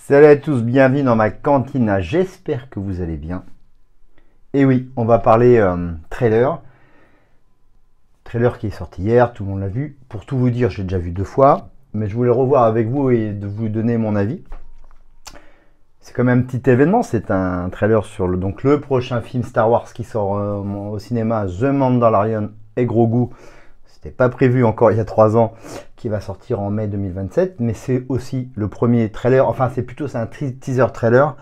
Salut à tous, bienvenue dans ma cantina, j'espère que vous allez bien. Et oui, on va parler trailer. Trailer qui est sorti hier, tout le monde l'a vu. Pour tout vous dire, j'ai déjà vu 2 fois, mais je voulais le revoir avec vous et de vous donner mon avis. C'est quand même un petit événement, c'est un trailer sur le prochain film Star Wars qui sort au cinéma, The Mandalorian et Grogu. C'était pas prévu encore il y a 3 ans, qui va sortir en mai 2027, mais c'est aussi le premier trailer, enfin c'est un teaser trailer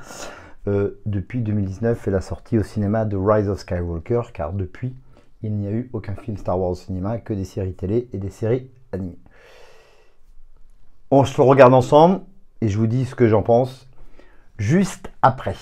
depuis 2019 et la sortie au cinéma de Rise of Skywalker, car depuis il n'y a eu aucun film Star Wars au cinéma, que des séries télé et des séries animées. On se le regarde ensemble et je vous dis ce que j'en pense juste après.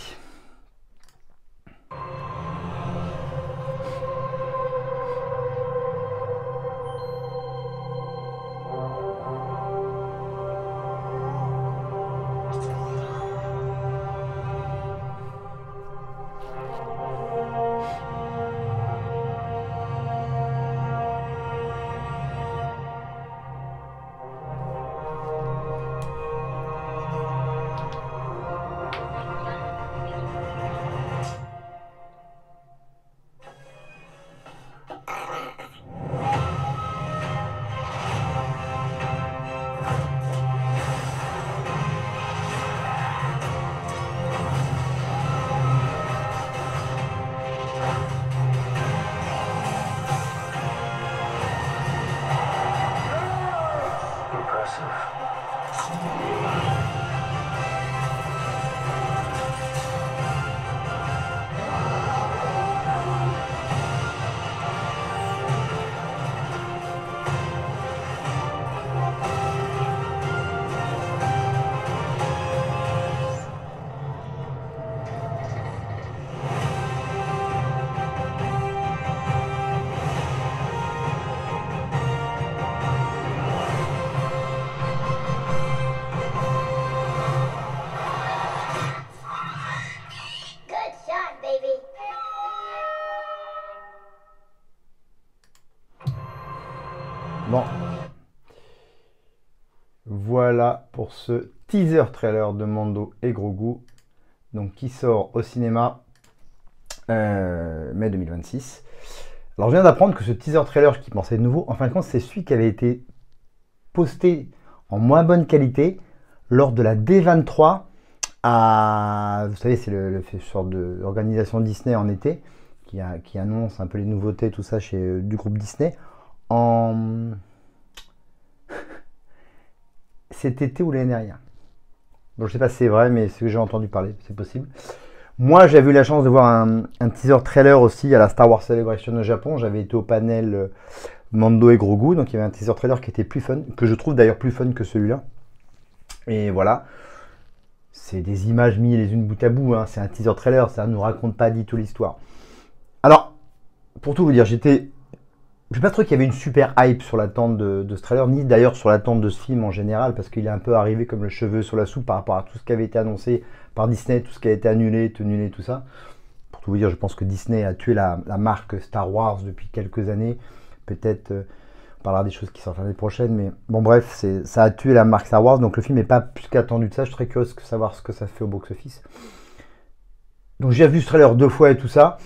Bon, voilà pour ce teaser trailer de Mando et Grogu, donc qui sort au cinéma mai 2026. Alors je viens d'apprendre que ce teaser trailer qui pensait de nouveau, en fin de compte, c'est celui qui avait été posté en moins bonne qualité lors de la D23 à, vous savez, c'est le sorte d'organisation Disney en été qui annonce un peu les nouveautés, tout ça chez du groupe Disney. Cet été ou l'année dernière. Bon, je sais pas si c'est vrai, mais c'est ce que j'ai entendu parler, c'est possible. Moi, j'avais eu la chance de voir un teaser trailer aussi à la Star Wars Celebration au Japon. J'avais été au panel Mando et Grogu, donc il y avait un teaser trailer qui était plus fun, que je trouve d'ailleurs plus fun que celui-là. Et voilà, c'est des images mises les unes bout à bout, hein. C'est un teaser trailer, ça ne nous raconte pas du tout l'histoire. Alors, pour tout vous dire, je pas trouvé qu'il y avait une super hype sur l'attente de ce trailer, ni d'ailleurs sur l'attente de ce film en général, parce qu'il est un peu arrivé comme le cheveu sur la soupe par rapport à tout ce qui avait été annoncé par Disney, tout ce qui a été annulé, tout ça. Pour tout vous dire, je pense que Disney a tué la marque Star Wars depuis quelques années. Peut-être on parlera des choses qui sortent l'année prochaine, mais bon bref, ça a tué la marque Star Wars, donc le film n'est pas plus qu'attendu de ça. Je suis très curieux de savoir ce que ça fait au box-office. Donc j'ai vu ce trailer 2 fois et tout ça.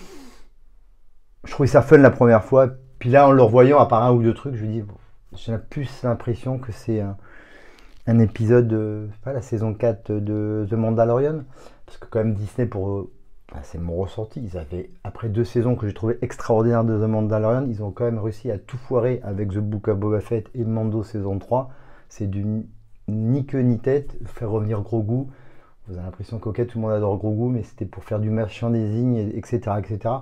Je trouvais ça fun la première fois. Puis là, en le revoyant, à part un ou 2 trucs, je me dis, bon, j'ai plus l'impression que c'est un épisode de la saison 4 de The Mandalorian. Parce que quand même, Disney, c'est mon ressenti, ils avaient, après 2 saisons que j'ai trouvé extraordinaires de The Mandalorian, ils ont quand même réussi à tout foirer avec The Book of Boba Fett et Mando saison 3. C'est du ni queue ni tête, faire revenir Grogu. Vous avez l'impression que, ok, tout le monde adore Grogu, mais c'était pour faire du merchandising, etc., etc.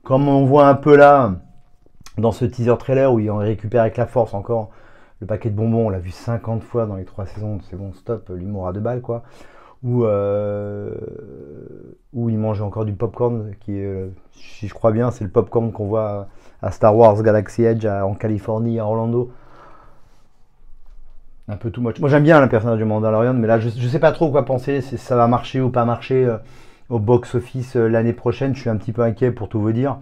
Comme on voit un peu là, dans ce teaser trailer où il en récupère avec la force encore le paquet de bonbons, on l'a vu 50 fois dans les 3 saisons, c'est bon, stop, l'humour à 2 balles, quoi. Où il mange encore du popcorn, qui est, si je crois bien, c'est le popcorn qu'on voit à Star Wars Galaxy Edge en Californie, à Orlando. Un peu too much. Moi j'aime bien le personnage du Mandalorian, mais là je sais pas trop quoi penser, si ça va marcher ou pas marcher au box-office l'année prochaine. Je suis un petit peu inquiet pour tout vous dire.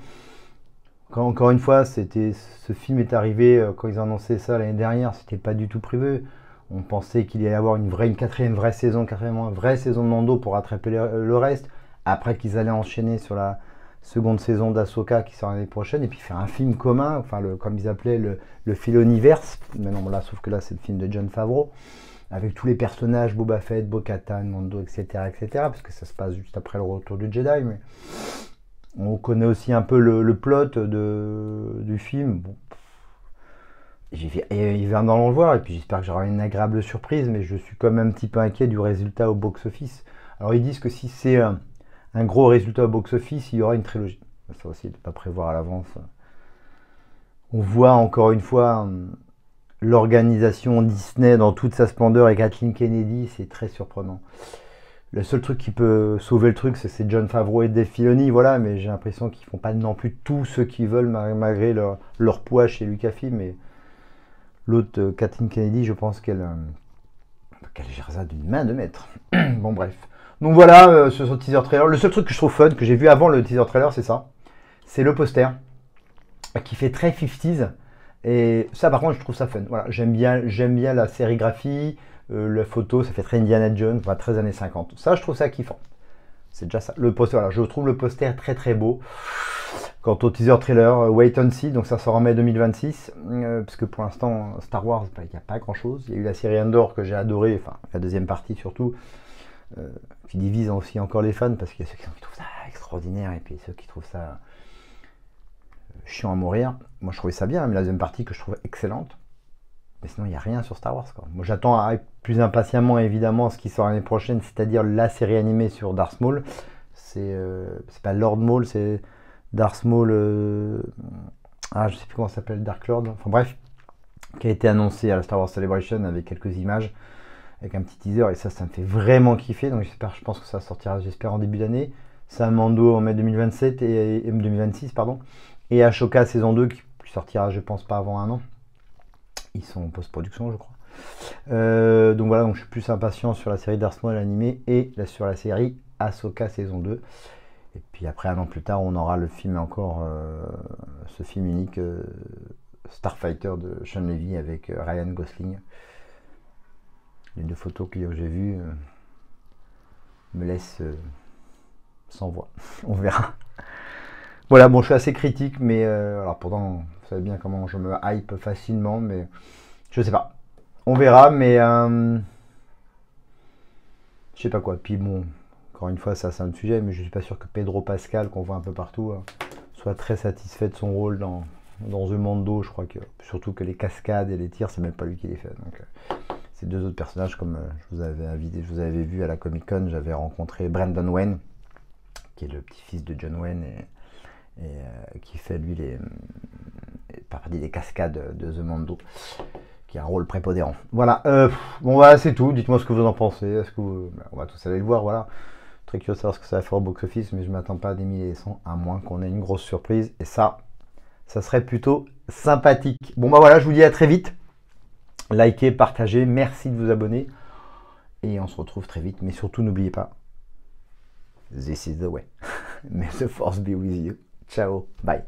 Encore une fois, ce film est arrivé quand ils ont annoncé ça l'année dernière, c'était pas du tout prévu. On pensait qu'il allait y avoir une quatrième vraie saison de Mando pour rattraper le reste. Après qu'ils allaient enchaîner sur la seconde saison d'Ahsoka qui sort l'année prochaine, et puis faire un film commun, enfin comme ils appelaient le Filoniverse. Mais non, là, sauf que là c'est le film de Jon Favreau, avec tous les personnages, Boba Fett, Bo-Katan, Mando, etc., parce que ça se passe juste après le retour du Jedi. Mais on connaît aussi un peu le plot du film. Bon, il va dans le voir, et puis j'espère que j'aurai une agréable surprise, mais je suis quand même un petit peu inquiet du résultat au box-office. Alors ils disent que si c'est un gros résultat au box-office, il y aura une trilogie. Ça aussi, de ne pas prévoir à l'avance. On voit encore une fois l'organisation Disney dans toute sa splendeur et Kathleen Kennedy, c'est très surprenant. Le seul truc qui peut sauver le truc, c'est Jon Favreau et Dave Filoni, voilà, mais j'ai l'impression qu'ils font pas non plus tout ce qu'ils veulent malgré leur poids chez Lucasfilm. Mais l'autre, Kathleen Kennedy, je pense qu'elle gère ça d'une main de maître. Bon, bref. Donc voilà, ce teaser trailer. Le seul truc que je trouve fun, que j'ai vu avant le teaser trailer, c'est ça. C'est le poster, qui fait très 50s. Et ça, par contre, je trouve ça fun. Voilà, j'aime bien la sérigraphie, la photo, ça fait très Indiana Jones, enfin, très années 50. Ça, je trouve ça kiffant. C'est déjà ça. Le poster, voilà, je trouve le poster très très beau. Quant au teaser trailer, wait and see, donc ça sort en mai 2026. Parce que pour l'instant, Star Wars, il n'y a pas grand chose. Il y a eu la série Andor que j'ai adoré, enfin, la deuxième partie surtout. Qui divise aussi encore les fans, parce qu'il y a ceux qui trouvent ça extraordinaire, et puis ceux qui trouvent ça chiant à mourir. Moi je trouvais ça bien, mais la deuxième partie que je trouve excellente. Mais sinon il n'y a rien sur Star Wars, quoi. Moi j'attends plus impatiemment évidemment ce qui sort l'année prochaine, c'est-à-dire la série animée sur Darth Maul. C'est pas Lord Maul, c'est Darth Maul, je sais plus comment ça s'appelle, Dark Lord, enfin bref, qui a été annoncé à la Star Wars Celebration avec quelques images, avec un petit teaser, et ça me fait vraiment kiffer. Donc je pense que ça sortira, j'espère, en début d'année. C'est un Mando en mai 2027 et 2026, pardon. Et Ahsoka saison 2 qui sortira, je pense, pas avant un an. Ils sont en post-production, je crois. Donc voilà, donc je suis plus impatient sur la série Darth Maul animée et sur la série Ahsoka saison 2. Et puis après, un an plus tard, on aura le film encore, ce film unique, Starfighter de Sean Levy avec Ryan Gosling. Les deux photos que j'ai vues me laissent sans voix. On verra. Voilà, bon, je suis assez critique, mais alors pourtant, vous savez bien comment je me hype facilement, mais je sais pas. On verra, mais je sais pas quoi. Puis bon, encore une fois, ça c'est un sujet, mais je suis pas sûr que Pedro Pascal, qu'on voit un peu partout, soit très satisfait de son rôle dans The Mando. Je crois que surtout que les cascades et les tirs, c'est même pas lui qui les fait. Donc ces deux autres personnages, comme je vous avais vu à la Comic Con, j'avais rencontré Brendan Wayne, qui est le petit-fils de John Wayne et qui fait lui les partie des cascades de The Mando, qui a un rôle prépondérant. Voilà, bon voilà, c'est tout. Dites-moi ce que vous en pensez. Est-ce que on va tous aller le voir, voilà. Très curieux de savoir ce que ça va faire au box-office, mais je m'attends pas à des milliers et cents, à moins qu'on ait une grosse surprise. Et ça serait plutôt sympathique. Bon bah voilà, je vous dis à très vite. Likez, partagez, merci de vous abonner. Et on se retrouve très vite. Mais surtout, n'oubliez pas, this is the way. May the force be with you. Ciao, bye.